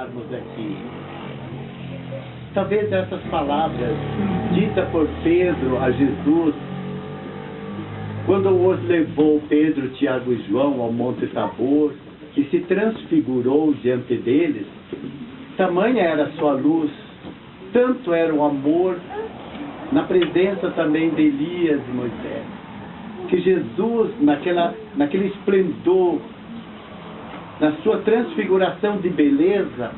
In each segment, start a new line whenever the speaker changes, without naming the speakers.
estarmos aqui. Talvez essas palavras ditas por Pedro a Jesus, quando os levou Pedro, Tiago e João ao Monte Tabor, e se transfigurou diante deles, tamanha era a sua luz, tanto era o amor, na presença também de Elias e Moisés, que Jesus, naquele esplendor, na sua transfiguração de beleza,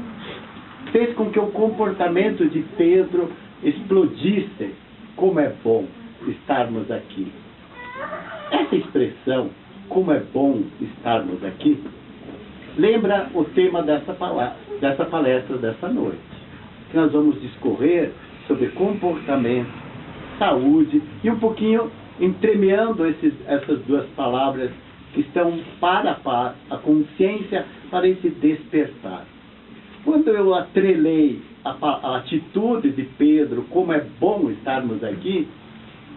fez com que o comportamento de Pedro explodisse. Como é bom estarmos aqui. Essa expressão, como é bom estarmos aqui, lembra o tema dessa palestra dessa noite, que nós vamos discorrer sobre comportamento, saúde, e um pouquinho entremeando essas duas palavras que estão para a consciência para esse despertar. Quando eu atrelei a atitude de Pedro, como é bom estarmos aqui,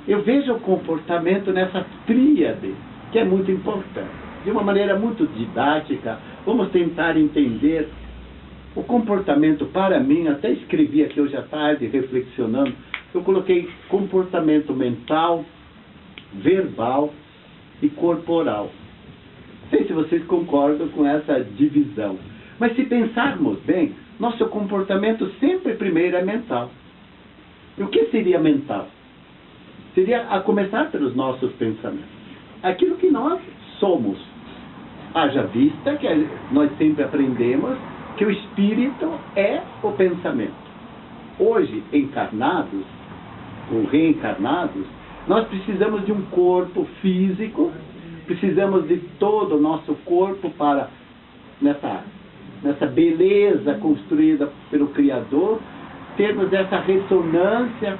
eu vejo o comportamento nessa tríade, que é muito importante. De uma maneira muito didática, vamos tentar entender o comportamento. Para mim, até escrevi aqui hoje à tarde, reflexionando, eu coloquei comportamento mental, verbal e corporal. Não sei se vocês concordam com essa divisão. Mas se pensarmos bem, nosso comportamento sempre primeiro é mental. E o que seria mental? Seria a começar pelos nossos pensamentos. Aquilo que nós somos. Haja vista que nós sempre aprendemos que o espírito é o pensamento. Hoje, encarnados, ou reencarnados, nós precisamos de um corpo físico, precisamos de todo o nosso corpo para, nessa beleza construída pelo Criador, termos essa ressonância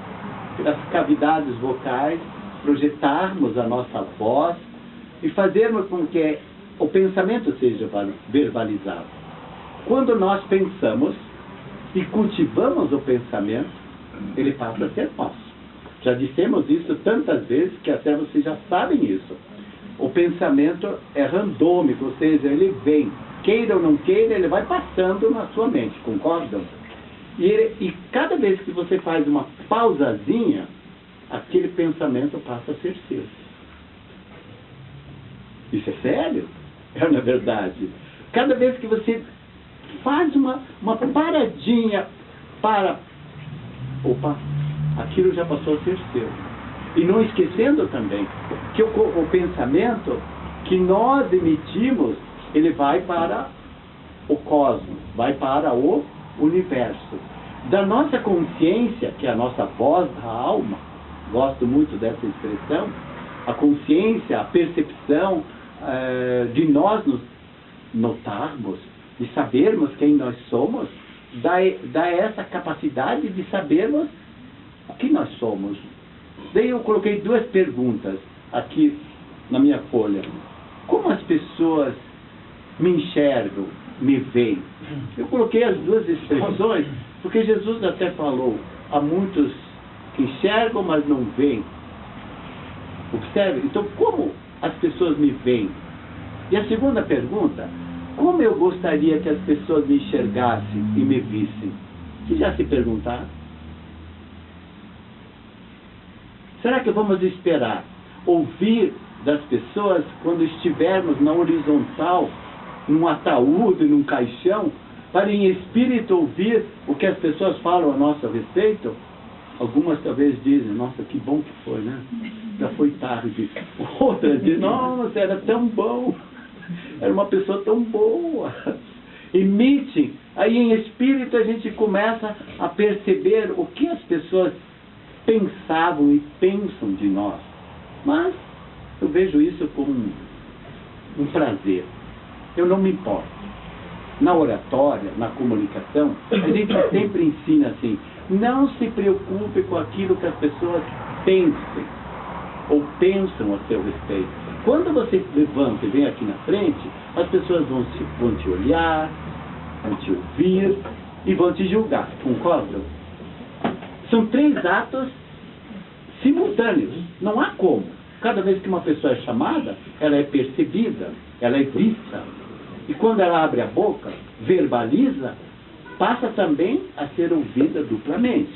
das cavidades vocais, projetarmos a nossa voz e fazermos com que o pensamento seja verbalizado. Quando nós pensamos e cultivamos o pensamento, ele passa a ser nosso. Já dissemos isso tantas vezes que até vocês já sabem isso. O pensamento é randômico, ou seja, ele vem, queira ou não queira, ele vai passando na sua mente, concordam? E cada vez que você faz uma pausazinha, aquele pensamento passa a ser seu. Isso é sério? É na verdade. Cada vez que você faz uma paradinha para... Opa, aquilo já passou a ser seu. E não esquecendo também que o pensamento que nós emitimos, ele vai para o cosmos, vai para o universo. Da nossa consciência, que é a nossa voz da alma, gosto muito dessa expressão, a consciência, a percepção de nós nos notarmos, de sabermos quem nós somos, dá essa capacidade de sabermos o que nós somos. Daí eu coloquei duas perguntas aqui na minha folha. Como as pessoas me enxergam, me veem? Eu coloquei as duas expressões, porque Jesus até falou, há muitos que enxergam, mas não veem. Observe? Então, como as pessoas me veem? E a segunda pergunta, como eu gostaria que as pessoas me enxergassem e me vissem? Vocês já se perguntaram? Será que vamos esperar ouvir das pessoas quando estivermos na horizontal, num ataúde, num caixão, para em espírito ouvir o que as pessoas falam a nosso respeito? Algumas talvez dizem, nossa, que bom que foi, né? Já foi tarde. Outras dizem, nossa, era tão bom. Era uma pessoa tão boa. Emitem. Aí em espírito a gente começa a perceber o que as pessoas pensavam e pensam de nós. Mas eu vejo isso como um prazer. Eu não me importo. Na oratória, na comunicação, a gente sempre ensina assim, não se preocupe com aquilo que as pessoas pensem ou pensam a seu respeito. Quando você levanta e vem aqui na frente, as pessoas vão te olhar, vão te ouvir e vão te julgar. Concordam? São três atos simultâneos. Não há como. Cada vez que uma pessoa é chamada, ela é percebida, ela é vista. E quando ela abre a boca, verbaliza, passa também a ser ouvida duplamente.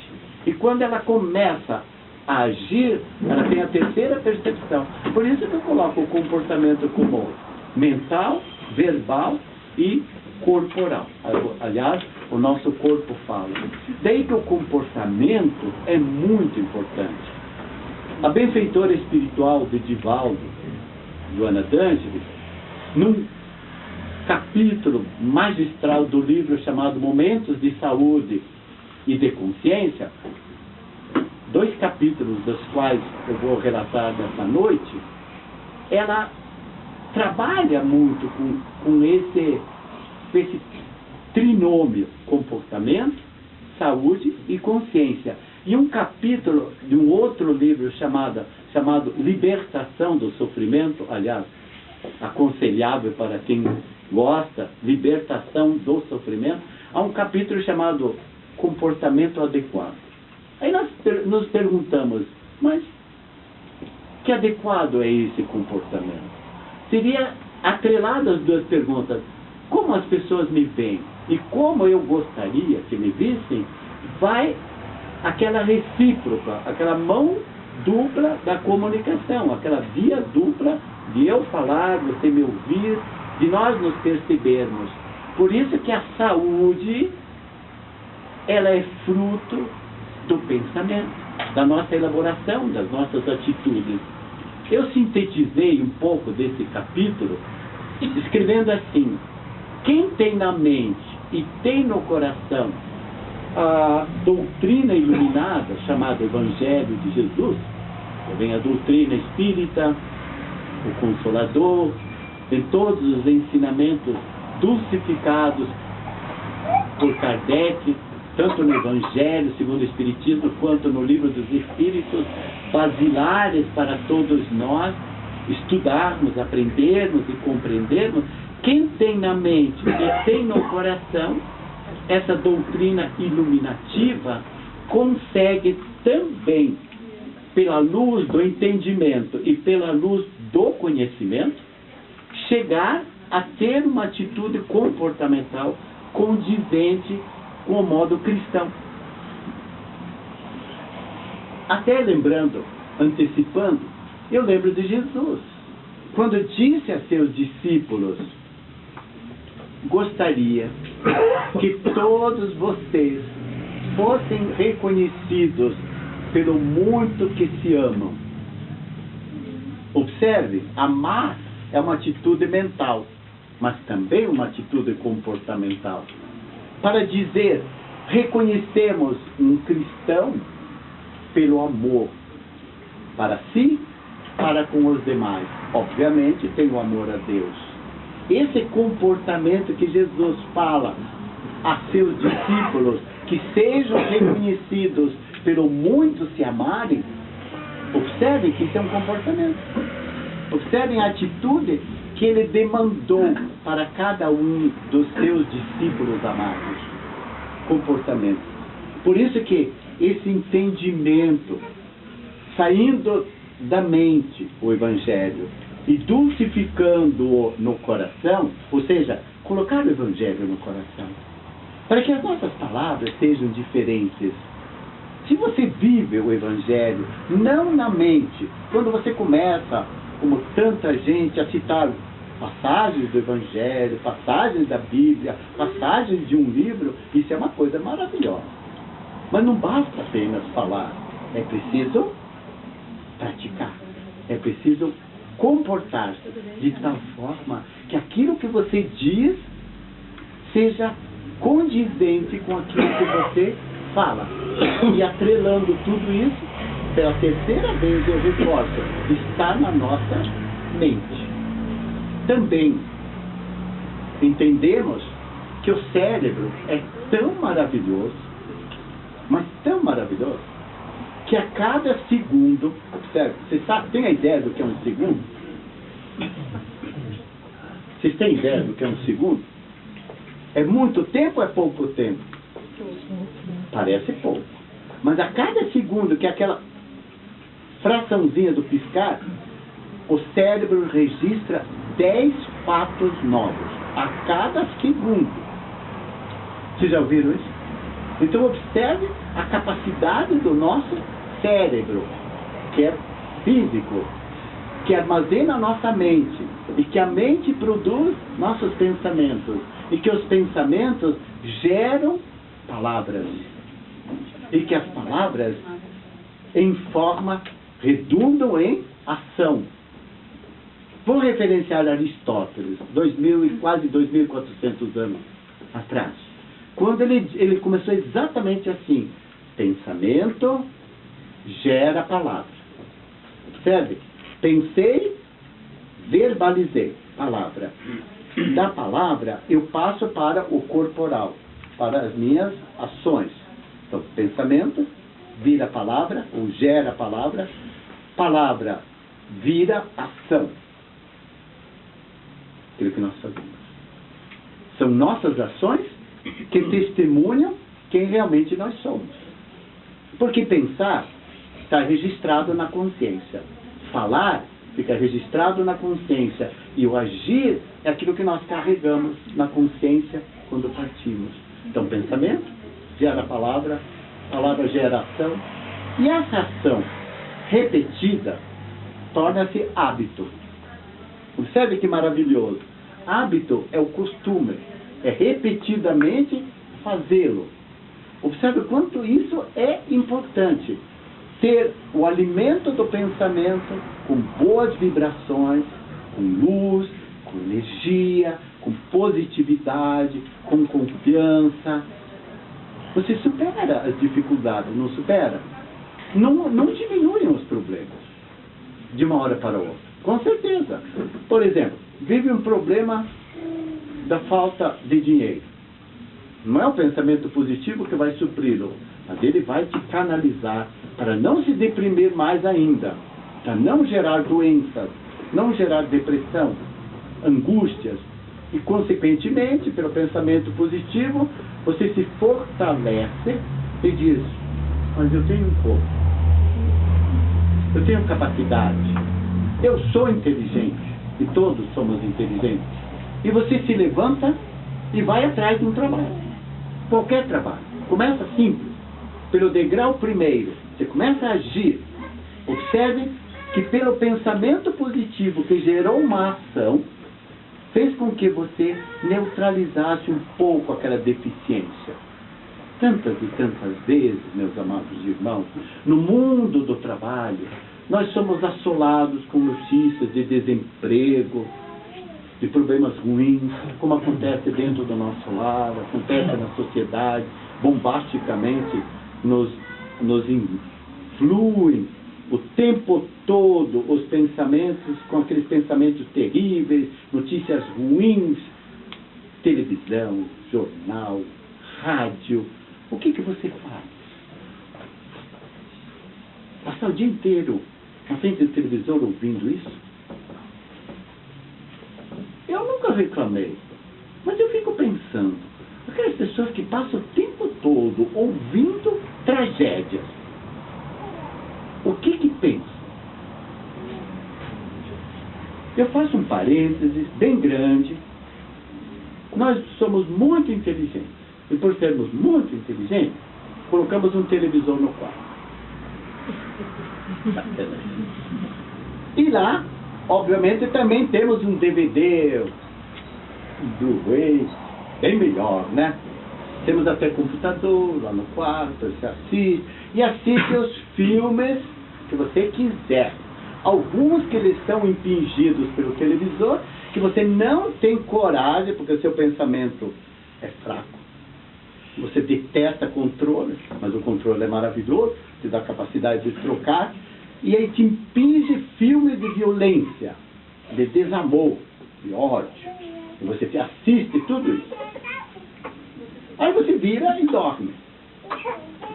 E quando ela começa a agir, ela tem a terceira percepção. Por isso que eu coloco o comportamento como mental, verbal e corporal. Aliás, o nosso corpo fala. Daí que o comportamento é muito importante. A benfeitora espiritual de Divaldo, Joana d'Angeli, num capítulo magistral do livro chamado Momentos de Saúde e de Consciência, 2 capítulos dos quais eu vou relatar nessa noite, ela trabalha muito com esse trinômio: comportamento, saúde e consciência. E um capítulo de um outro livro chamado Libertação do Sofrimento, aliás, aconselhável para quem gosta, Libertação do Sofrimento, há um capítulo chamado Comportamento Adequado. Aí nós nos perguntamos, mas que adequado é esse comportamento? Seria atrelado às 2 perguntas: como as pessoas me veem e como eu gostaria que me vissem, vai aquela recíproca, aquela mão dupla da comunicação, aquela via dupla de eu falar, você me ouvir, de nós nos percebermos. Por isso que a saúde, ela é fruto do pensamento, da nossa elaboração, das nossas atitudes. Eu sintetizei um pouco desse capítulo escrevendo assim: quem tem na mente e tem no coração a doutrina iluminada, chamada Evangelho de Jesus, vem a doutrina espírita, o Consolador, tem todos os ensinamentos dulcificados por Kardec, tanto no Evangelho segundo o Espiritismo, quanto no Livro dos Espíritos, basilares para todos nós estudarmos, aprendermos e compreendermos. Quem tem na mente e tem no coração essa doutrina iluminativa, consegue também, pela luz do entendimento e pela luz do conhecimento, chegar a ter uma atitude comportamental condizente com o modo cristão. Até lembrando, antecipando, eu lembro de Jesus, quando disse a seus discípulos: gostaria que todos vocês fossem reconhecidos pelo muito que se amam. Observe, amar é uma atitude mental, mas também uma atitude comportamental. Para dizer, reconhecemos um cristão pelo amor para si, para com os demais. Obviamente tem o amor a Deus. Esse comportamento que Jesus fala a seus discípulos, que sejam reconhecidos pelo muito se amarem, observem que isso é um comportamento. Observem a atitude que ele demandou para cada um dos seus discípulos amados. Comportamento. Por isso que esse entendimento, saindo da mente o Evangelho e dulcificando-o no coração, ou seja, colocar o Evangelho no coração, para que as nossas palavras sejam diferentes. Se você vive o Evangelho, não na mente, quando você começa, como tanta gente, a citar passagens do Evangelho, passagens da Bíblia, passagens de um livro, isso é uma coisa maravilhosa. Mas não basta apenas falar, é preciso praticar, é preciso comportar-se de tal forma que aquilo que você diz seja condizente com aquilo que você fala. E atrelando tudo isso, pela terceira vez eu reforço, está na nossa mente. Também entendemos que o cérebro é tão maravilhoso, mas tão maravilhoso, que a cada segundo, observe, você sabe, tem a ideia do que é um segundo? Vocês têm ideia do que é um segundo? É muito tempo ou é pouco tempo? Parece pouco. Mas a cada segundo, que é aquela fraçãozinha do piscar, o cérebro registra 10 fatos novos a cada segundo. Vocês já ouviram isso? Então observe a capacidade do nosso cérebro, que é físico, que armazena a nossa mente, e que a mente produz nossos pensamentos, e que os pensamentos geram palavras, e que as palavras em forma redundam em ação. Vou referenciar Aristóteles, quase 2.400 anos atrás, quando ele começou exatamente assim: pensamento gera palavra. Observe, pensei, verbalizei, palavra. Da palavra eu passo para o corporal, para as minhas ações. Então, pensamento vira palavra, ou gera palavra, palavra vira ação. Aquilo que nós fazemos. São nossas ações que testemunham quem realmente nós somos. Porque pensar está registrado na consciência. Falar fica registrado na consciência. E o agir é aquilo que nós carregamos na consciência quando partimos. Então, pensamento gera palavra gera ação. E essa ação repetida torna-se hábito. Observe que maravilhoso. Hábito é o costume. É repetidamente fazê-lo. Observe o quanto isso é importante. Ter o alimento do pensamento com boas vibrações, com luz, com energia, com positividade, com confiança. Você supera as dificuldades, não supera? Não diminuem os problemas de uma hora para outra. Com certeza. Por exemplo, vive um problema da falta de dinheiro. Não é o pensamento positivo que vai supri-lo, mas ele vai te canalizar para não se deprimir mais ainda, para não gerar doenças, não gerar depressão, angústias. E, consequentemente, pelo pensamento positivo, você se fortalece e diz: mas eu tenho um corpo, eu tenho capacidade, eu sou inteligente, e todos somos inteligentes. E você se levanta e vai atrás de um trabalho. Qualquer trabalho. Começa simples, pelo degrau primeiro. Você começa a agir. Observe que pelo pensamento positivo que gerou uma ação, fez com que você neutralizasse um pouco aquela deficiência. Tantas e tantas vezes, meus amados irmãos, no mundo do trabalho, nós somos assolados com notícias de desemprego, de problemas ruins, como acontece dentro do nosso lar, acontece na sociedade, bombasticamente nos influem o tempo todo os pensamentos, com aqueles pensamentos terríveis, notícias ruins, televisão, jornal, rádio. O que você faz? Passar o dia inteiro na frente do televisor ouvindo isso? Eu nunca reclamei, mas eu fico pensando, aquelas pessoas que passam o tempo todo ouvindo tragédias, o que pensam? Eu faço um parênteses bem grande. Nós somos muito inteligentes, e por sermos muito inteligentes, colocamos um televisor no quarto. E lá, obviamente, também temos um DVD, um Blu-ray, bem melhor, né? Temos até computador lá no quarto, você assiste, e assiste os filmes que você quiser. Alguns que eles são impingidos pelo televisor, que você não tem coragem, porque o seu pensamento é fraco. Você detesta controle, mas o controle é maravilhoso, te dá a capacidade de trocar, e aí te impinge filmes de violência, de desamor, de ódio. E você te assiste tudo isso. Aí você vira e dorme.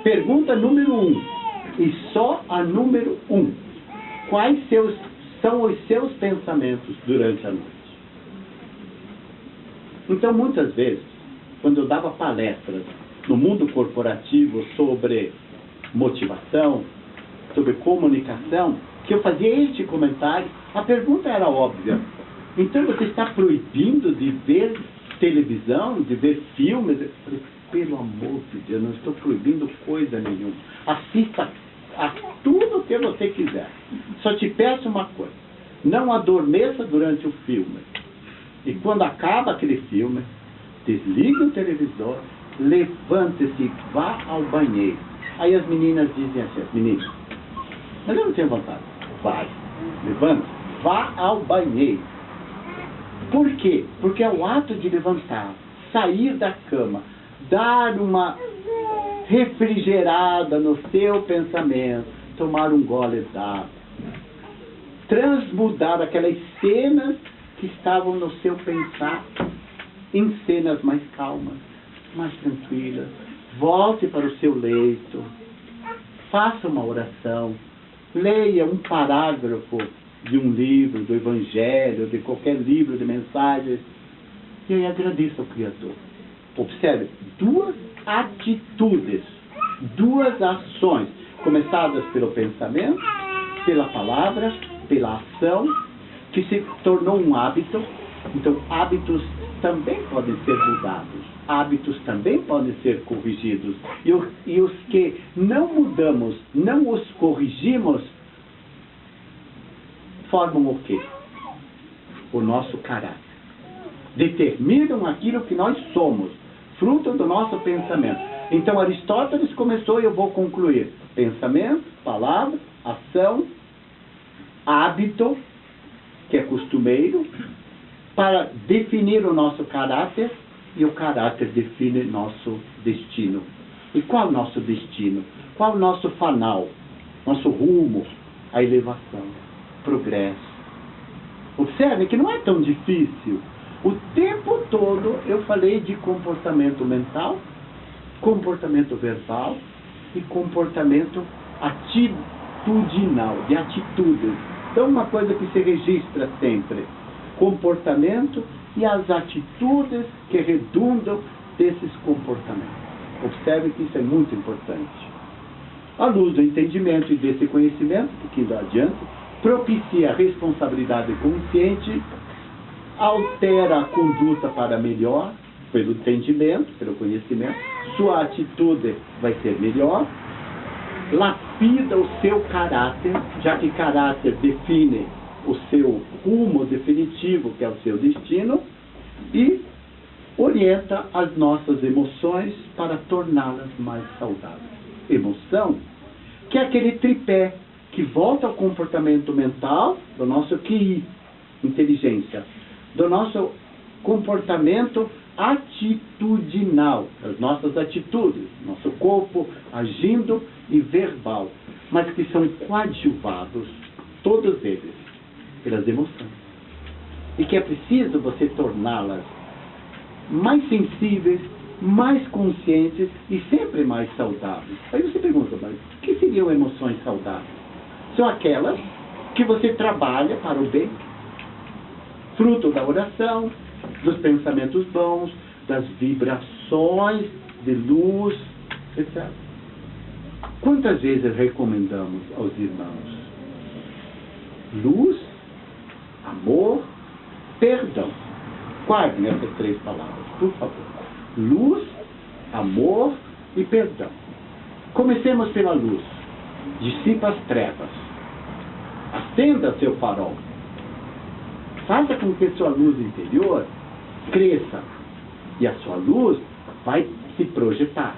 Pergunta número 1, e só a número 1. Quais são os seus pensamentos durante a noite? Então, muitas vezes, quando eu dava palestras no mundo corporativo sobre motivação, sobre comunicação, que eu fazia este comentário, a pergunta era óbvia. Então você está proibindo de ver televisão, de ver filmes? pelo amor de Deus, não estou proibindo coisa nenhuma. Assista a tudo que você quiser. Só te peço uma coisa: não adormeça durante o filme. E quando acaba aquele filme, desliga o televisor, levante-se e vá ao banheiro. Aí as meninas dizem assim, as meninas, mas eu não tenho vontade. Vai, levante, vá ao banheiro. Por quê? Porque é o ato de levantar, sair da cama, dar uma refrigerada no seu pensamento, tomar um gole d'água, transmudar aquelas cenas que estavam no seu pensar em cenas mais calmas, mais tranquilas. Volte para o seu leito, faça uma oração, leia um parágrafo de um livro, do Evangelho, de qualquer livro de mensagens, e aí agradeça ao Criador. Observe, duas atitudes, duas ações, começadas pelo pensamento, pela palavra, pela ação, que se tornou um hábito. Então, hábitos também podem ser mudados, hábitos também podem ser corrigidos. E os que não mudamos, não os corrigimos, formam o quê? O nosso caráter. Determinam aquilo que nós somos, fruto do nosso pensamento. Então Aristóteles começou, e eu vou concluir: pensamento, palavra, ação, hábito, que é costumeiro, para definir o nosso caráter, e o caráter define nosso destino. E qual o nosso destino? Qual o nosso fanal? Nosso rumo? A elevação, progresso. Observe que não é tão difícil. O tempo todo eu falei de comportamento mental, comportamento verbal e comportamento atitudinal, de atitudes. Então, uma coisa que se registra sempre: comportamento e as atitudes que redundam desses comportamentos. Observe que isso é muito importante. À luz do entendimento e desse conhecimento, um pouquinho adiante, propicia a responsabilidade consciente, altera a conduta para melhor, pelo entendimento, pelo conhecimento, sua atitude vai ser melhor, lapida o seu caráter, já que caráter define o seu rumo definitivo, que é o seu destino, e orienta as nossas emoções para torná-las mais saudáveis. Emoção, que é aquele tripé que volta ao comportamento mental, do nosso QI, inteligência, do nosso comportamento atitudinal, as nossas atitudes, nosso corpo agindo e verbal, mas que são coadjuvados, todos eles, pelas emoções. E que é preciso você torná-las mais sensíveis, mais conscientes e sempre mais saudáveis. Aí você pergunta, mas o que seriam emoções saudáveis? São aquelas que você trabalha para o bem, fruto da oração, dos pensamentos bons, das vibrações de luz, etc. Quantas vezes recomendamos aos irmãos? Luz, amor, perdão. Guardem essas três palavras, por favor. Luz, amor e perdão. Comecemos pela luz. Dissipa as trevas. Acenda seu farol. Faça com que sua luz interior cresça. E a sua luz vai se projetar.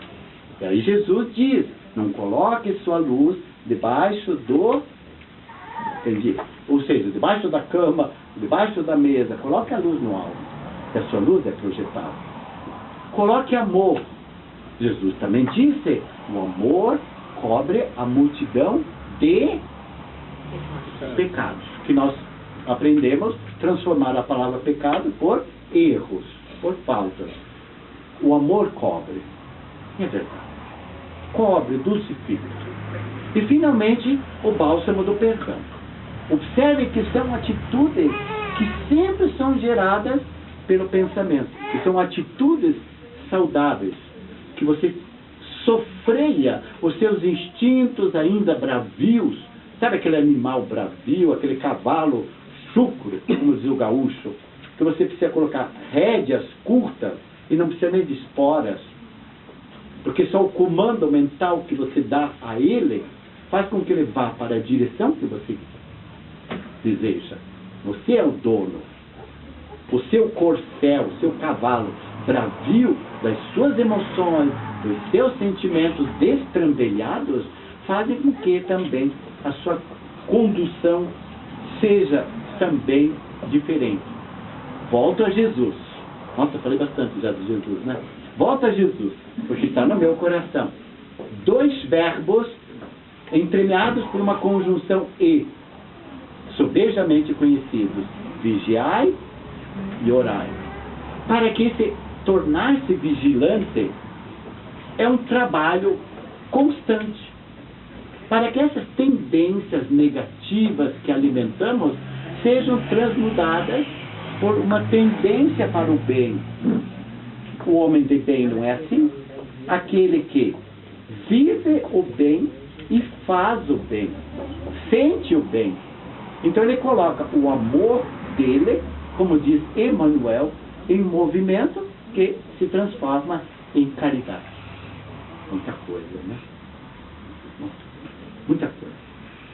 E aí Jesus diz: não coloque sua luz debaixo do... Entendi? Ou seja, debaixo da cama, debaixo da mesa. Coloque a luz no alto. Que a sua luz é projetada. Coloque amor. Jesus também disse: o amor cobre a multidão de pecados. Que nós aprendemos a transformar a palavra pecado por erros, por faltas. O amor cobre. É verdade. Cobre, dulcifica. E finalmente, o bálsamo do perdão. Observe que são atitudes que sempre são geradas pelo pensamento, que são atitudes saudáveis, que você sofreia os seus instintos ainda bravios. Sabe aquele animal bravio, aquele cavalo chucro, como diz o gaúcho, que você precisa colocar rédeas curtas e não precisa nem de esporas. Porque só o comando mental que você dá a ele faz com que ele vá para a direção que você deseja. Você é o dono. O seu corcel, o seu cavalo bravio das suas emoções, dos seus sentimentos destrambelhados, fazem com que também a sua condução seja também diferente. Volto a Jesus. Nossa, eu falei bastante já de Jesus, né? Volto a Jesus, porque está no meu coração. 2 verbos entremeados por uma conjunção e, sobejamente conhecidos: vigiai e orai. Para que esse tornar-se vigilante é um trabalho constante. Para que essas tendências negativas que alimentamos sejam transmudadas por uma tendência para o bem. O homem de bem não é assim? Aquele que vive o bem e faz o bem, sente o bem. Então ele coloca o amor dele, como diz Emmanuel, em movimento que se transforma em caridade. Muita coisa, né? Muita coisa.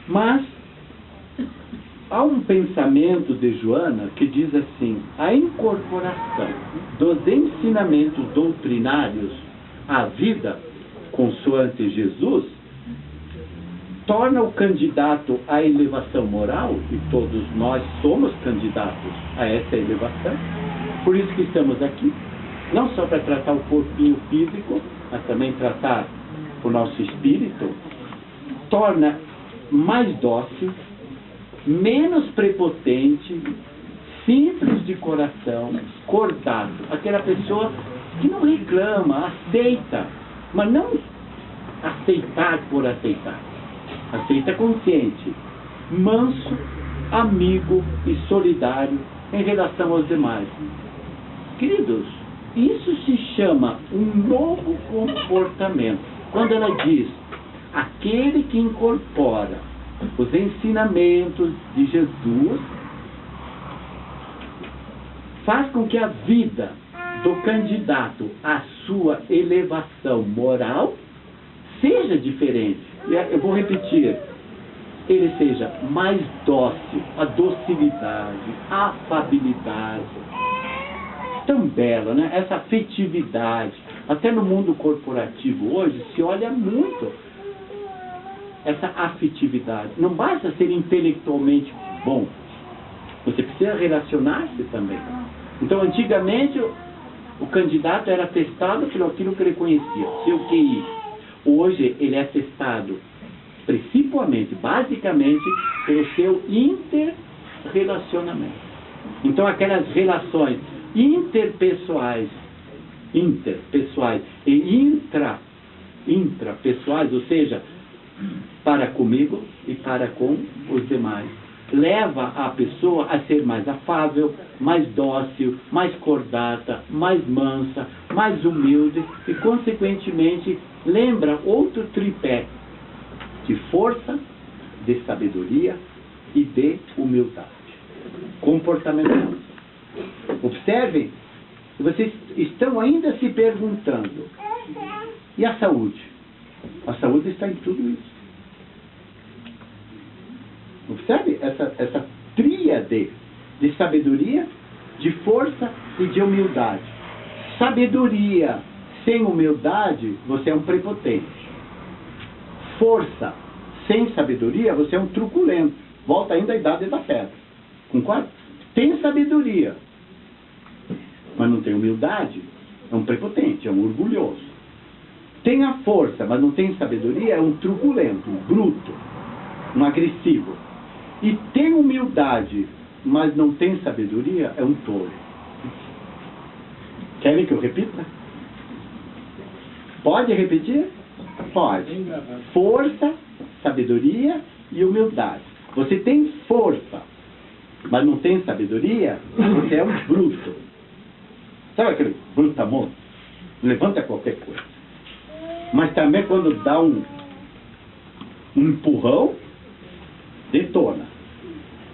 Mas há um pensamento de Joana que diz assim: a incorporação dos ensinamentos doutrinários à vida, consoante Jesus, torna o candidato à elevação moral, e todos nós somos candidatos a essa elevação. Por isso que estamos aqui, não só para tratar o corpinho físico, mas também tratar o nosso espírito. Torna mais dócil, menos prepotente, simples de coração, cordato. Aquela pessoa que não reclama, aceita, mas não aceitar por aceitar. Aceita consciente, manso, amigo e solidário em relação aos demais. Queridos, isso se chama um novo comportamento. Quando ela diz: aquele que incorpora os ensinamentos de Jesus faz com que a vida do candidato à sua elevação moral seja diferente. Eu vou repetir: ele seja mais dócil, a docilidade, a afabilidade. Tão belo, né? Essa afetividade. Até no mundo corporativo hoje se olha muito essa afetividade. Não basta ser intelectualmente bom, você precisa relacionar-se também. Então, antigamente, o candidato era testado pelo aquilo que ele conhecia, seu QI. Hoje, ele é testado principalmente, basicamente, pelo seu interrelacionamento. Então, aquelas relações interpessoais e intrapessoais, ou seja, para comigo e para com os demais, leva a pessoa a ser mais afável, mais dócil, mais cordata, mais mansa, mais humilde e, consequentemente, lembra outro tripé de força, de sabedoria e de humildade comportamental. Observem, vocês estão ainda se perguntando: e a saúde? A saúde está em tudo isso. Observe essa tríade de sabedoria, de força e de humildade. Sabedoria sem humildade, você é um prepotente. Força sem sabedoria, você é um truculento. Volta ainda à idade da pedra. Concorda? Tem sabedoria, mas não tem humildade, é um prepotente, é um orgulhoso. Tem a força, mas não tem sabedoria, é um truculento, um bruto, um agressivo. E tem humildade, mas não tem sabedoria, é um tolo. Querem que eu repita? Pode repetir? Pode. Força, sabedoria e humildade. Você tem força, mas não tem sabedoria, você é um bruto. Sabe aquele brutamonte? Levanta qualquer coisa. Mas também quando dá um empurrão, detona.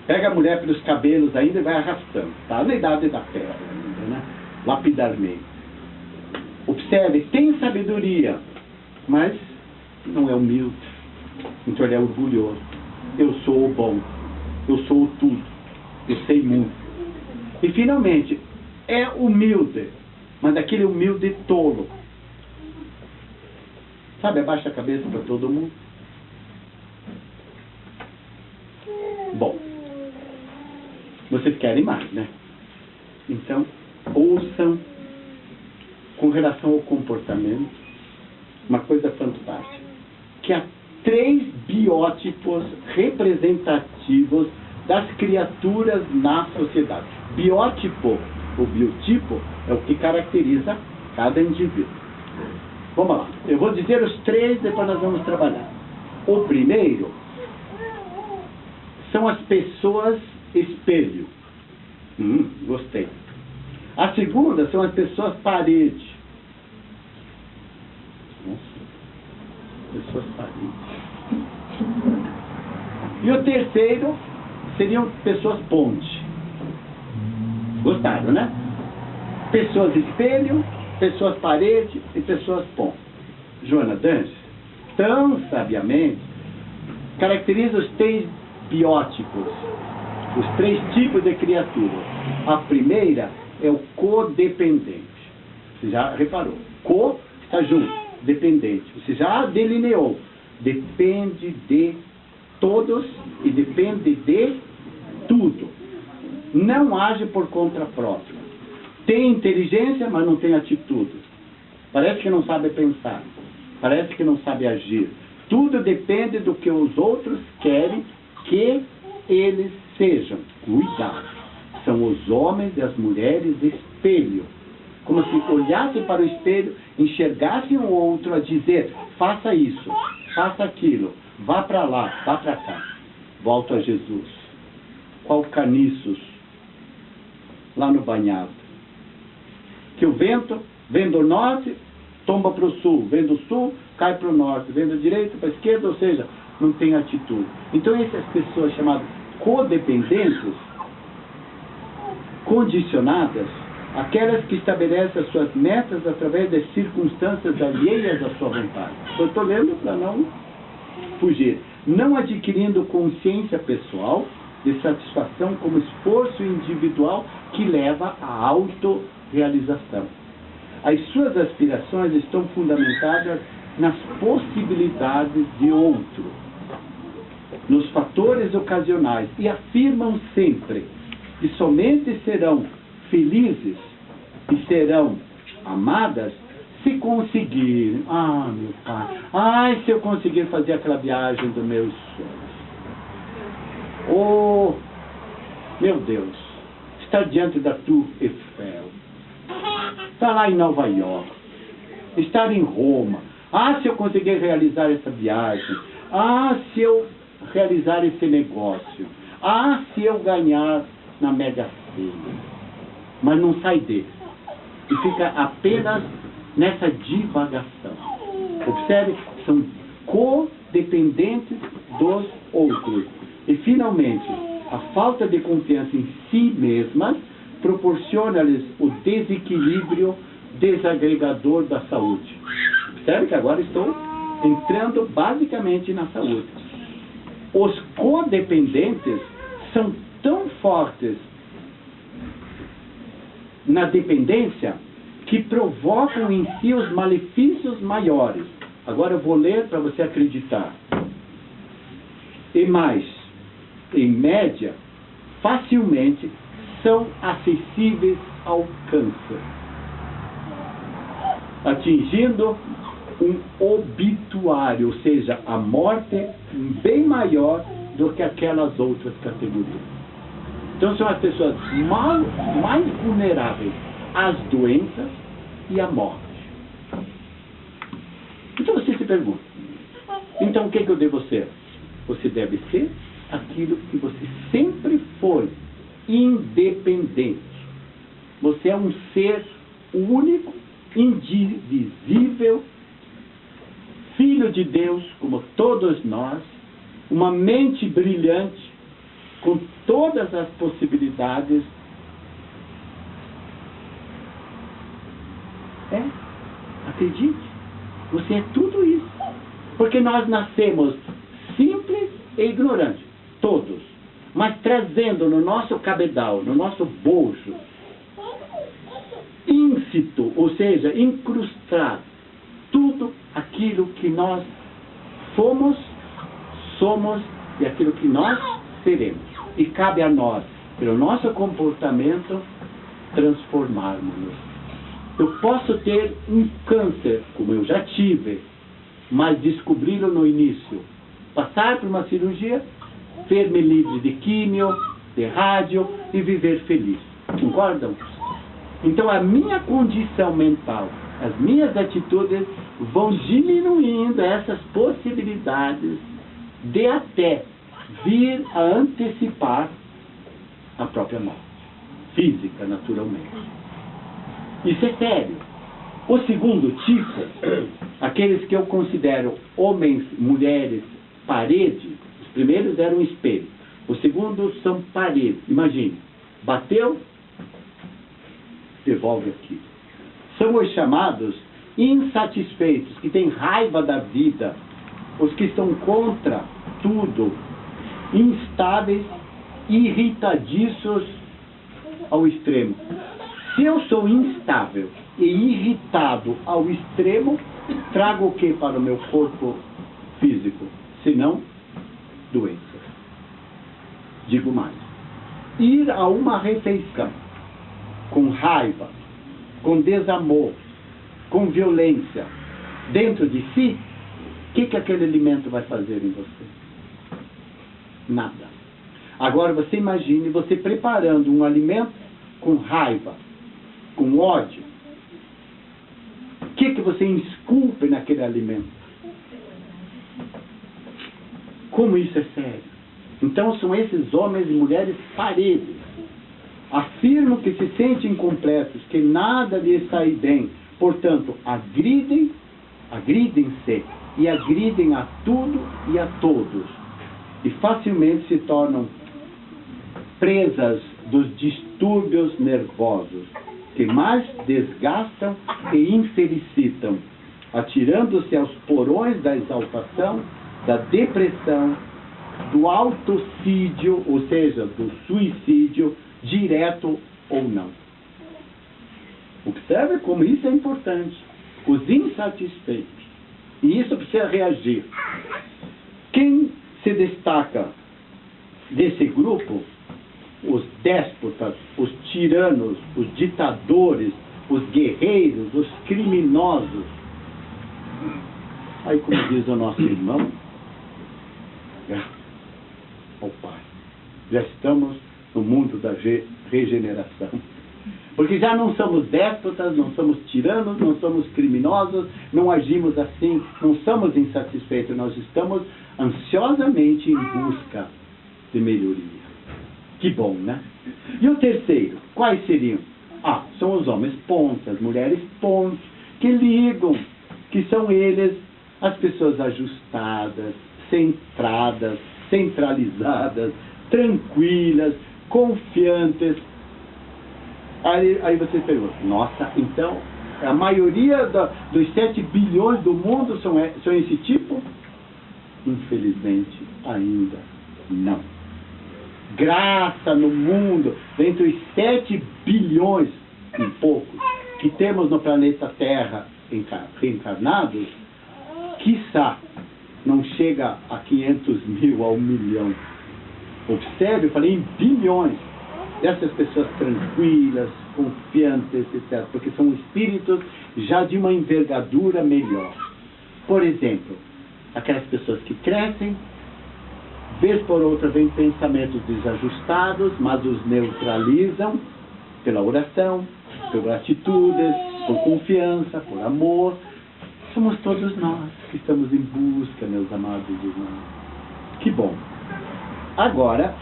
Pega a mulher pelos cabelos ainda e vai arrastando. Está na idade da pedra ainda, né? Lapidarmente. Observe, tem sabedoria, mas não é humilde. Então ele é orgulhoso. Eu sou o bom, eu sou o tudo, eu sei muito. E finalmente, é humilde, mas aquele humilde tolo. Sabe, abaixa a cabeça para todo mundo. Bom, vocês querem mais, né? Então, ouçam com relação ao comportamento uma coisa fantástica, que há 3 biótipos representativos das criaturas na sociedade. Biótipo, o biotipo, é o que caracteriza cada indivíduo. Vamos lá, eu vou dizer os 3, depois nós vamos trabalhar. O primeiro são as pessoas espelho. Gostei. A segunda são as pessoas parede. Nossa, pessoas parede. E o terceiro seriam pessoas ponte. Gostaram, né? Pessoas espelho, pessoas parede e pessoas ponte. Joana Dantes, tão sabiamente, caracteriza os 3 biótipos, os 3 tipos de criatura. A primeira é o codependente. Você já reparou? Co está junto, dependente. Você já delineou. Depende de todos e depende de tudo. Não age por conta própria. Tem inteligência, mas não tem atitude. Parece que não sabe pensar. Parece que não sabe agir. Tudo depende do que os outros querem que eles sejam. Cuidado. São os homens e as mulheres espelho. Como se olhassem para o espelho, enxergassem o outro a dizer: faça isso, faça aquilo, vá para lá, vá para cá. Volto a Jesus. Qual caniços lá no banhado? Que o vento vem do norte, tomba para o sul, vem do sul, cai para o norte, vem da direita para a esquerda, ou seja, não tem atitude. Então essas pessoas chamadas codependentes, condicionadas, aquelas que estabelecem as suas metas através das circunstâncias alheias à sua vontade. Eu estou lendo para não fugir. Não adquirindo consciência pessoal de satisfação como esforço individual que leva à autorrealização. As suas aspirações estão fundamentadas nas possibilidades de outro, nos fatores ocasionais, e afirmam sempre que somente serão felizes e serão amadas se conseguirem. Ah, meu pai, ai, se eu conseguir fazer aquela viagem dos meus sonhos. Oh, meu Deus, estar diante da Tour Eiffel, estar lá em Nova York, estar em Roma. Ah, se eu conseguir realizar essa viagem. Ah, se eu realizar esse negócio. Ah, se eu ganhar na Mega Sena. Mas não sai dele. E fica apenas nessa divagação. Observe, são codependentes dos outros. E finalmente, a falta de confiança em si mesmas proporciona-lhes o desequilíbrio desagregador da saúde. Observe que agora estou entrando basicamente na saúde. Os codependentes são tão fortes na dependência que provocam em si os malefícios maiores. Agora eu vou ler para você acreditar. E mais, em média, facilmente são acessíveis ao câncer, atingindo um obituário, ou seja, a morte bem maior do que aquelas outras categorias. Então são as pessoas mais vulneráveis às doenças e à morte. Então você se pergunta, então o que eu devo ser? Você deve ser aquilo que você sempre foi, independente. Você é um ser único, indivisível, filho de Deus, como todos nós, uma mente brilhante, com todas as possibilidades. Acredite, você é tudo isso. Porque nós nascemos simples e ignorantes, todos. Mas trazendo no nosso cabedal, no nosso bolso, íncito, ou seja, incrustado, tudo aquilo que nós fomos, somos e aquilo que nós seremos. E cabe a nós, pelo nosso comportamento, transformarmos-nos. Eu posso ter um câncer, como eu já tive, mas descobri-lo no início. Passar por uma cirurgia, ver-me livre de químio, de rádio e viver feliz. Concordam? Então a minha condição mental, as minhas atitudes vão diminuindo essas possibilidades de até vir a antecipar a própria morte física, naturalmente. Isso é sério. O segundo tipo, aqueles que eu considero homens, mulheres, parede, os primeiros eram espelho, o segundo são paredes. Imagine, bateu, devolve aqui. São os chamados insatisfeitos, que têm raiva da vida, os que estão contra tudo, instáveis, irritadiços ao extremo. Se eu sou instável e irritado ao extremo, trago o que para o meu corpo físico? Senão, doença. Digo mais. Ir a uma refeição com raiva, com desamor, com violência, dentro de si, o que aquele alimento vai fazer em você? Nada. Agora você imagine você preparando um alimento com raiva, com ódio. O que você esculpe naquele alimento? Como isso é sério? Então são esses homens e mulheres paredes. Afirmam que se sentem incompletos, que nada lhes sai bem. Portanto, agridem-se e agridem a tudo e a todos. E facilmente se tornam presas dos distúrbios nervosos, que mais desgastam e infelicitam, atirando-se aos porões da exaltação, da depressão, do autocídio, ou seja, do suicídio, direto ou não. Observe como isso é importante. Os insatisfeitos. E isso precisa reagir. Quem se destaca desse grupo? Os déspotas, os tiranos, os ditadores, os guerreiros, os criminosos. Aí, como diz o nosso irmão, ó Pai, já estamos no mundo da regeneração. Porque já não somos déspotas, não somos tiranos, não somos criminosos, não agimos assim, não somos insatisfeitos, nós estamos ansiosamente em busca de melhoria. Que bom, né? E o terceiro, quais seriam? São os homens pontos, as mulheres pontos, que ligam, que são eles as pessoas ajustadas, centradas, centralizadas, tranquilas, confiantes. Aí você pergunta, nossa, então a maioria dos 7 bilhões do mundo são esse tipo? Infelizmente, ainda não. Graça no mundo, dentre os 7 bilhões e pouco que temos no planeta Terra reencarnados, quiçá não chega a 500 mil, a 1 milhão. Observe, eu falei em bilhões dessas pessoas tranquilas, confiantes, etc. Porque são espíritos já de uma envergadura melhor. Por exemplo, aquelas pessoas que crescem, vez por outra vem pensamentos desajustados, mas os neutralizam pela oração, por atitudes, por confiança, por amor. Somos todos nós que estamos em busca, meus amados irmãos. Que bom. Agora,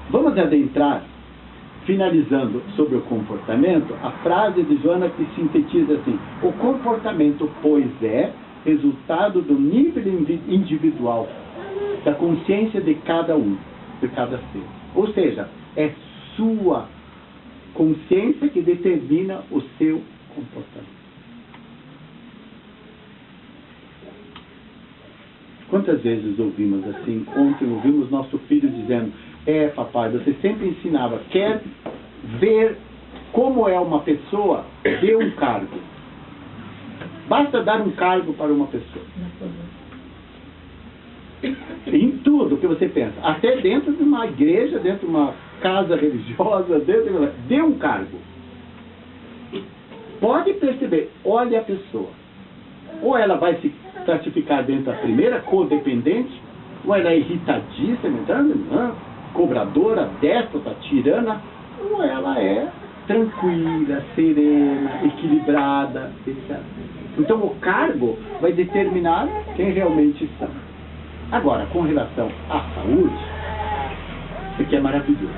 vamos adentrar, finalizando sobre o comportamento, a frase de Joana que sintetiza assim: o comportamento, pois, é resultado do nível individual, da consciência de cada um, de cada ser. Ou seja, é sua consciência que determina o seu comportamento. Quantas vezes ouvimos assim? Ontem ouvimos nosso filho dizendo: papai, você sempre ensinava, quer ver como é uma pessoa, dê um cargo. Basta dar um cargo para uma pessoa. Em tudo que você pensa, até dentro de uma igreja, dentro de uma casa religiosa, dê um cargo. Pode perceber, olha a pessoa. Ou ela vai se classificar dentro da primeira, codependente, ou ela é irritadíssima, cobradora, déspota, tirana, ou ela é tranquila, serena, equilibrada, etc. Então o cargo vai determinar quem realmente são. Agora, com relação à saúde, isso aqui é maravilhoso.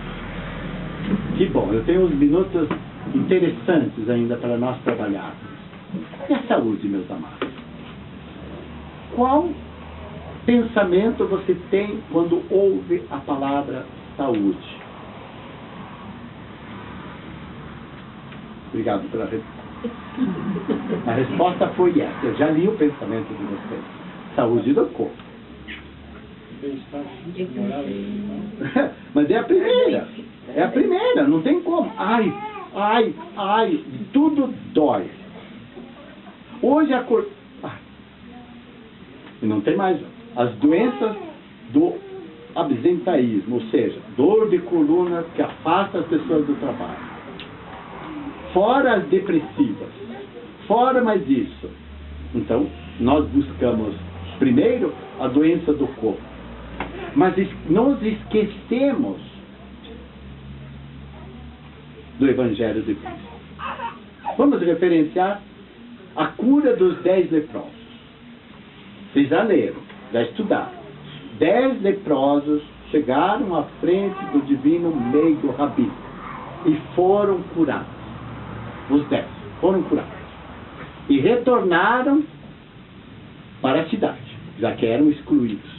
Que bom, eu tenho uns minutos interessantes ainda para nós trabalharmos. E a saúde, meus amados? Qual pensamento você tem quando ouve a palavra saúde? Obrigado pela resposta. A resposta foi essa. Eu já li o pensamento de vocês. Saúde do corpo. Mas é a primeira. É a primeira. Não tem como. Ai, tudo dói. Hoje a cor... E não tem mais. As doenças do absentaísmo, ou seja, dor de coluna que afasta as pessoas do trabalho. Fora as depressivas. Fora mais isso. Então, nós buscamos primeiro a doença do corpo. Mas nós esquecemos do Evangelho de Cristo. Vamos referenciar a cura dos 10 leprosos. Vocês já leram, já estudaram. 10 leprosos chegaram à frente do divino meigo Rabi e foram curados. Os 10 foram curados. E retornaram para a cidade, já que eram excluídos.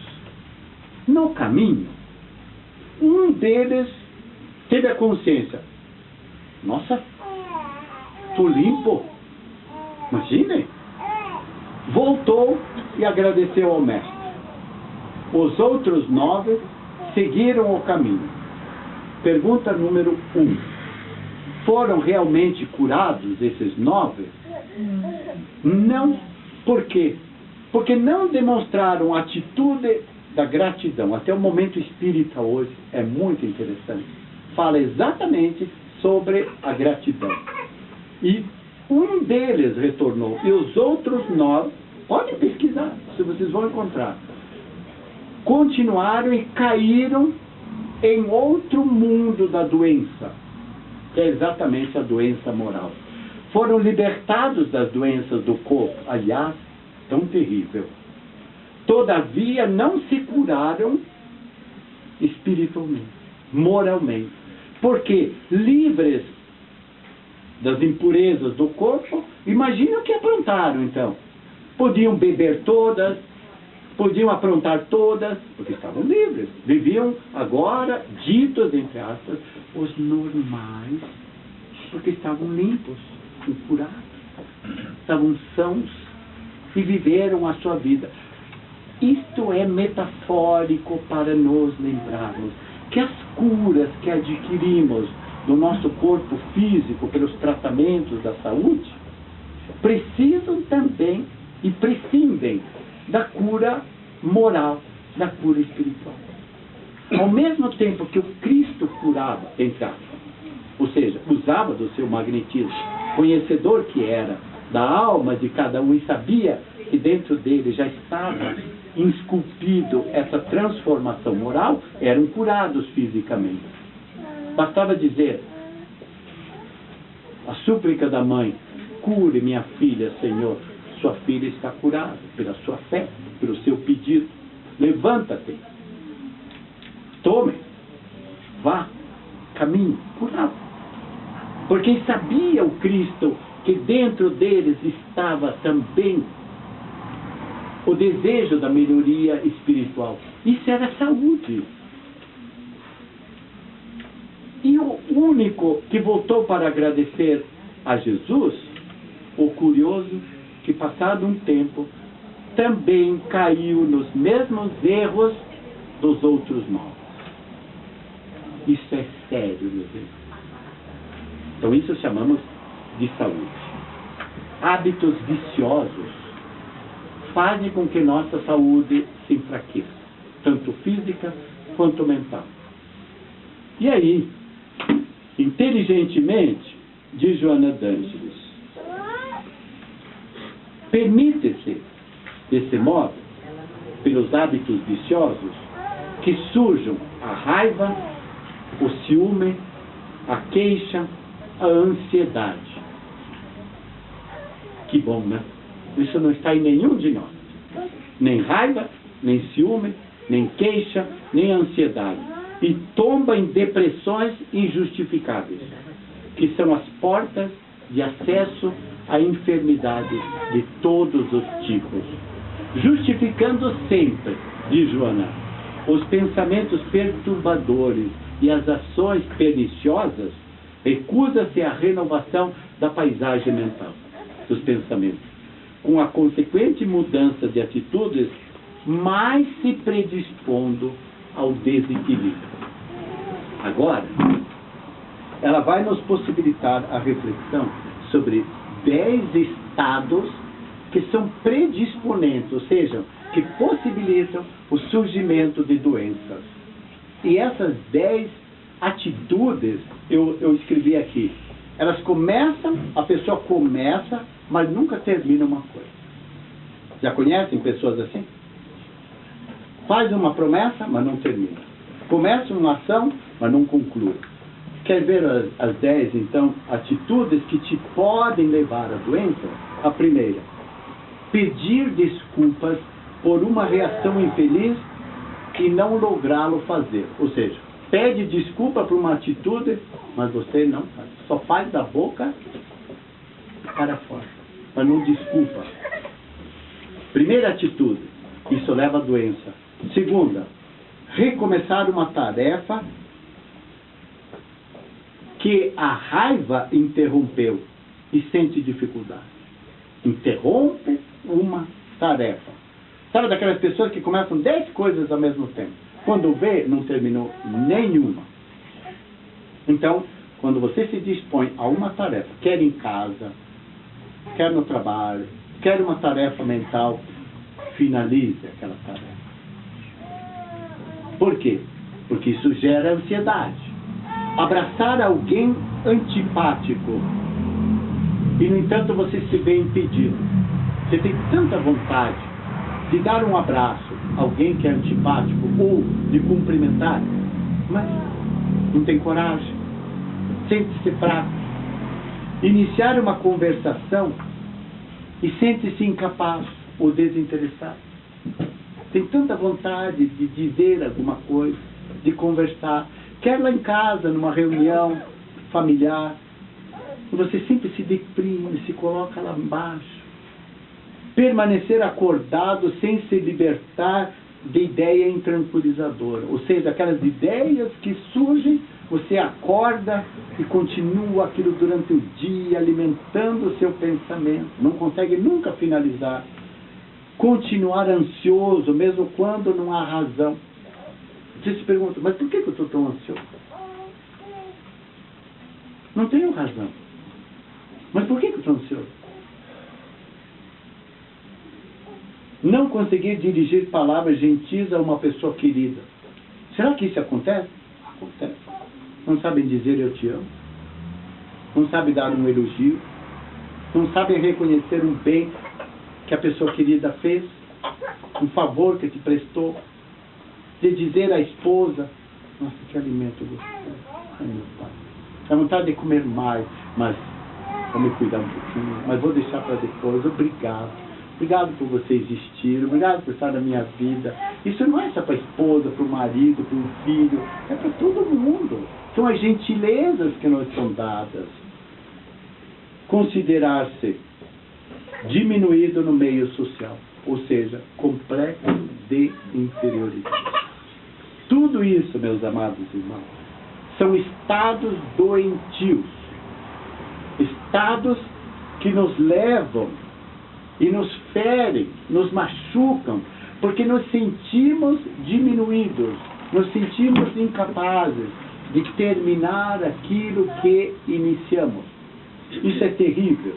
No caminho, um deles teve a consciência: nossa, estou limpo. Imaginem. Voltou e agradeceu ao mestre. Os outros 9 seguiram o caminho. Pergunta número 1. Foram realmente curados esses 9? Não. Por quê? Porque não demonstraram a atitude da gratidão. Até o momento espírita hoje é muito interessante. Fala exatamente sobre a gratidão. E um deles retornou. E os outros 9, podem pesquisar, se vocês vão encontrar, continuaram e caíram em outro mundo da doença, que é exatamente a doença moral. Foram libertados das doenças do corpo, aliás, tão terrível. Todavia, não se curaram espiritualmente, moralmente. Porque, livres das impurezas do corpo, imagina o que aprontaram, então. Podiam beber todas, podiam aprontar todas, porque estavam livres. Viviam agora, ditos, entre aspas, os normais, porque estavam limpos, curados, estavam sãos e viveram a sua vida. Isto é metafórico para nos lembrarmos que as curas que adquirimos do nosso corpo físico pelos tratamentos da saúde precisam também e prescindem da cura moral, da cura espiritual. Ao mesmo tempo que o Cristo curava, entre aspas, ou seja, usava do seu magnetismo, conhecedor que era da alma de cada um e sabia que dentro dele já estava esculpido essa transformação moral, eram curados fisicamente. Bastava dizer a súplica da mãe: cure minha filha, Senhor. Sua filha está curada pela sua fé, pelo seu pedido. Levanta-te, tome, vá, caminhe, curado. Porque sabia o Cristo que dentro deles estava também o desejo da melhoria espiritual. Isso era saúde. E o único que voltou para agradecer a Jesus, o curioso, que passado um tempo, também caiu nos mesmos erros dos outros novos. Isso é sério, meu Deus. Então isso chamamos de saúde. Hábitos viciosos fazem com que nossa saúde se enfraqueça, tanto física quanto mental. E aí, inteligentemente, diz Joana d'Ângelis, permite-se, desse modo, pelos hábitos viciosos, que surjam a raiva, o ciúme, a queixa, a ansiedade. Que bom, né? Isso não está em nenhum de nós. Nem raiva, nem ciúme, nem queixa, nem ansiedade. E tomba em depressões injustificáveis, que são as portas de acesso à enfermidade de todos os tipos. Justificando sempre, diz Joana, os pensamentos perturbadores e as ações perniciosas, recusa-se a renovação da paisagem mental, dos pensamentos, com a consequente mudança de atitudes, mais se predispondo ao desequilíbrio. Agora, ela vai nos possibilitar a reflexão sobre 10 estados que são predisponentes, ou seja, que possibilitam o surgimento de doenças. E essas 10 atitudes, eu escrevi aqui, elas começam, a pessoa começa, mas nunca termina uma coisa. Já conhecem pessoas assim? Faz uma promessa, mas não termina. Começa uma ação, mas não conclui. Quer ver as 10, então, atitudes que te podem levar à doença? A primeira, pedir desculpas por uma reação infeliz e não lográ-lo fazer. Ou seja, pede desculpa por uma atitude, mas você não faz. Só faz da boca para fora, mas não desculpa. Primeira atitude, isso leva à doença. Segunda, recomeçar uma tarefa que a raiva interrompeu e sente dificuldade. Interrompe uma tarefa. Sabe daquelas pessoas que começam 10 coisas ao mesmo tempo? Quando vê, não terminou nenhuma. Então, quando você se dispõe a uma tarefa, quer em casa, quer no trabalho, quer uma tarefa mental, finalize aquela tarefa. Por quê? Porque isso gera ansiedade. Abraçar alguém antipático e, no entanto, você se vê impedido. Você tem tanta vontade de dar um abraço a alguém que é antipático ou de cumprimentar, mas não tem coragem, sente-se fraco. Iniciar uma conversação e sente-se incapaz ou desinteressado. Tem tanta vontade de dizer alguma coisa, de conversar, quer lá em casa, numa reunião familiar, você sempre se deprime, se coloca lá embaixo. Permanecer acordado sem se libertar de ideia intranquilizadora. Ou seja, aquelas ideias que surgem, você acorda e continua aquilo durante o dia, alimentando o seu pensamento. Não consegue nunca finalizar. Continuar ansioso, mesmo quando não há razão. Você se pergunta, mas por que eu estou tão ansioso? Não tenho razão. Mas por que eu estou ansioso? Não conseguir dirigir palavras gentis a uma pessoa querida. Será que isso acontece? Acontece. Não sabem dizer eu te amo. Não sabem dar um elogio. Não sabem reconhecer um bem que a pessoa querida fez. Um favor que te prestou. De dizer à esposa, nossa, que alimento gostoso. Ai, meu pai. Dá vontade de comer mais, mas vou me cuidar um pouquinho. Mas vou deixar para depois. Obrigado. Obrigado por você existir, obrigado por estar na minha vida. Isso não é só para a esposa, para o marido, para o filho, é para todo mundo. São as gentilezas que nos são dadas. Considerar-se diminuído no meio social, ou seja, complexo de inferioridade. Tudo isso, meus amados irmãos, são estados doentios, estados que nos levam e nos ferem, nos machucam, porque nos sentimos diminuídos, nos sentimos incapazes de terminar aquilo que iniciamos. Isso é terrível.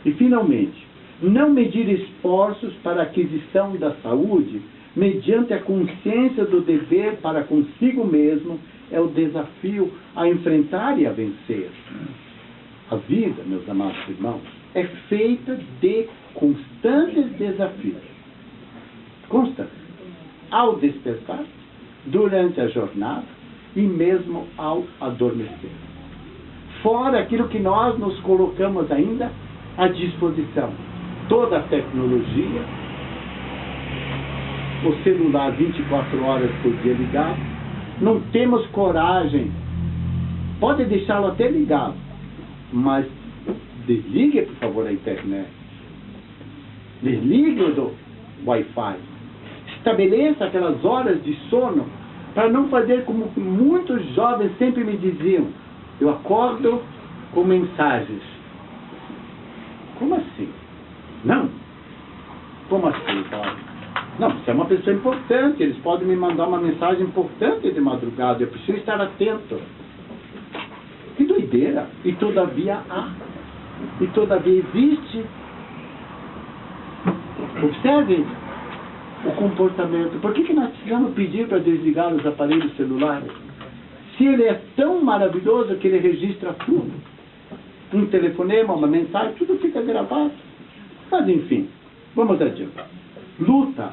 E, finalmente, não medir esforços para a aquisição da saúde mediante a consciência do dever para consigo mesmo é o desafio a enfrentar e a vencer. A vida, meus amados irmãos, é feita de constantes desafios. Constantes. Ao despertar, durante a jornada e mesmo ao adormecer. Fora aquilo que nós nos colocamos ainda à disposição. Toda a tecnologia, o celular 24 horas por dia ligado, não temos coragem, pode deixá-lo até ligado, mas desligue, por favor, a internet. Desligue do Wi-Fi. Estabeleça aquelas horas de sono para não fazer como muitos jovens sempre me diziam: eu acordo com mensagens. Como assim? Não. Como assim, Paulo? Não, você é uma pessoa importante, eles podem me mandar uma mensagem importante de madrugada, eu preciso estar atento. Que doideira! E todavia há. E todavia existe. Observe o comportamento. Por que nós precisamos pedir para desligar os aparelhos celulares? Se ele é tão maravilhoso que ele registra tudo. Um telefonema, uma mensagem, tudo fica gravado. Mas enfim, vamos adiante. Luta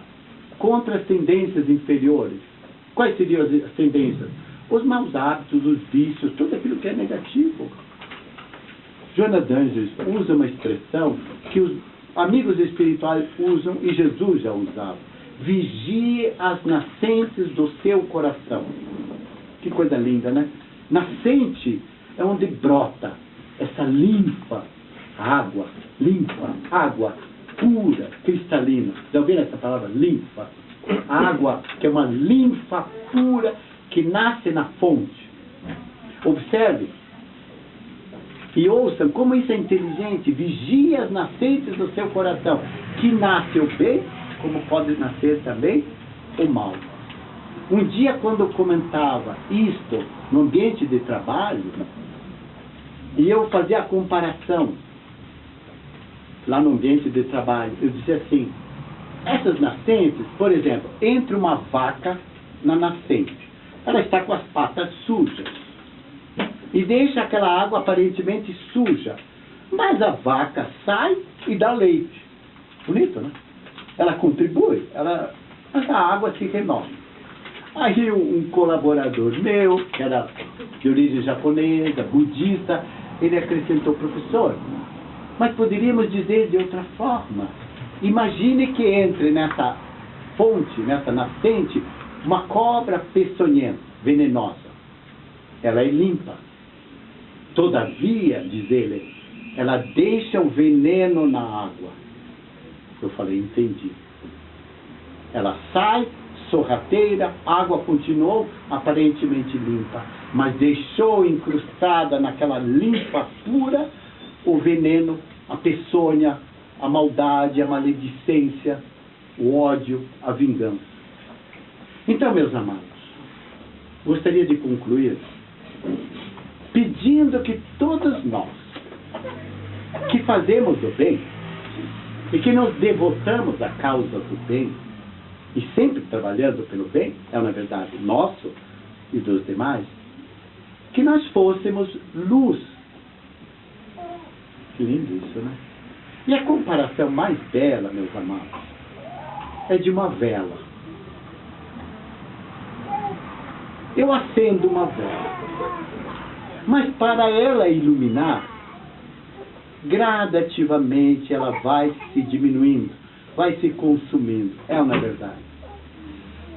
contra as tendências inferiores. Quais seriam as tendências? Os maus hábitos, os vícios, tudo aquilo que é negativo. Joana d'Angeles usa uma expressão que os amigos espirituais usam e Jesus já usava. Vigie as nascentes do seu coração. Que coisa linda, né? Nascente é onde brota essa linfa, água, limpa, água pura, cristalina. Já ouviram essa palavra? Linfa. Água, que é uma linfa pura que nasce na fonte. Observe e ouçam como isso é inteligente. Vigie as nascentes do seu coração, que nasce o bem, como pode nascer também o mal. Um dia, quando eu comentava isto no ambiente de trabalho, e eu fazia a comparação lá no ambiente de trabalho, eu dizia assim: essas nascentes, por exemplo, entre uma vaca na nascente, ela está com as patas sujas e deixa aquela água aparentemente suja, mas a vaca sai e dá leite. Bonito, né? Ela contribui, mas a água se renova. Aí um colaborador meu, que era de origem japonesa, budista, ele acrescentou: professor, mas poderíamos dizer de outra forma. Imagine que entre nessa fonte, nessa nascente, uma cobra peçonhenta, venenosa. Ela é limpa. Todavia, diz ele, ela deixa o veneno na água. Eu falei: entendi. Ela sai, sorrateira, a água continuou aparentemente limpa, mas deixou incrustada naquela limpa pura o veneno, a peçonha, a maldade, a maledicência, o ódio, a vingança. Então, meus amados, gostaria de concluir pedindo que todos nós que fazemos o bem e que nos devotamos à causa do bem, e sempre trabalhando pelo bem, é na verdade nosso e dos demais, que nós fôssemos luz. Que lindo isso, né? E a comparação mais bela, meus amados, é de uma vela. Eu acendo uma vela, mas para ela iluminar, gradativamente ela vai se diminuindo, vai se consumindo. É ou não é verdade?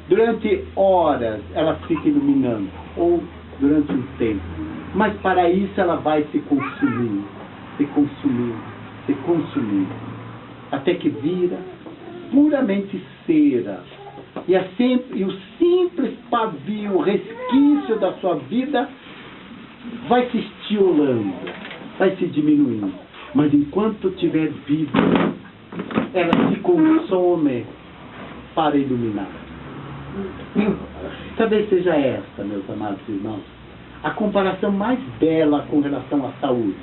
Durante horas ela fica iluminando, ou durante um tempo, mas para isso ela vai se consumindo, se consumindo, se consumindo, até que vira puramente cera. E o simples pavio, o resquício da sua vida vai se estiolando, vai se diminuindo. Mas enquanto tiver vida, ela se consome para iluminar. Talvez seja esta, meus amados irmãos, a comparação mais bela com relação à saúde.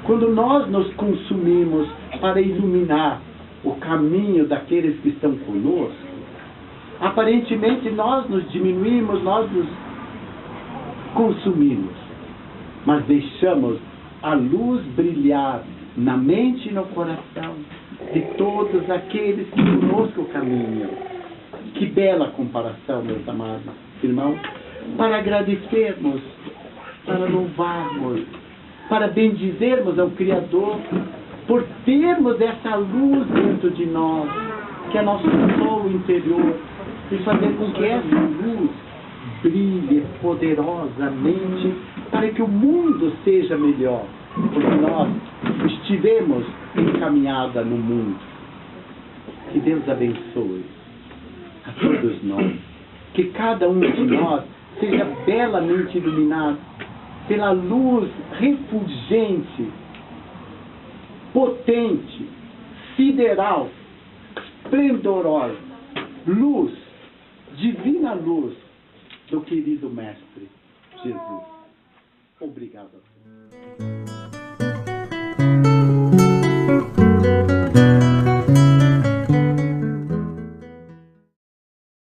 Quando nós nos consumimos para iluminar o caminho daqueles que estão conosco, aparentemente nós nos diminuímos, nós nos consumimos, mas deixamos a luz brilhar na mente e no coração de todos aqueles que conosco caminham. Que bela comparação, meus amados irmãos, para agradecermos, para louvarmos, para bendizermos ao Criador por termos essa luz dentro de nós, que é nosso sol interior, e fazer com que essa luz brilhe poderosamente para que o mundo seja melhor, porque nós estivemos encaminhada no mundo. Que Deus abençoe a todos nós, que cada um de nós seja belamente iluminado pela luz refulgente, potente, sideral, esplendorosa, luz, divina luz do querido Mestre Jesus. Obrigado a todos.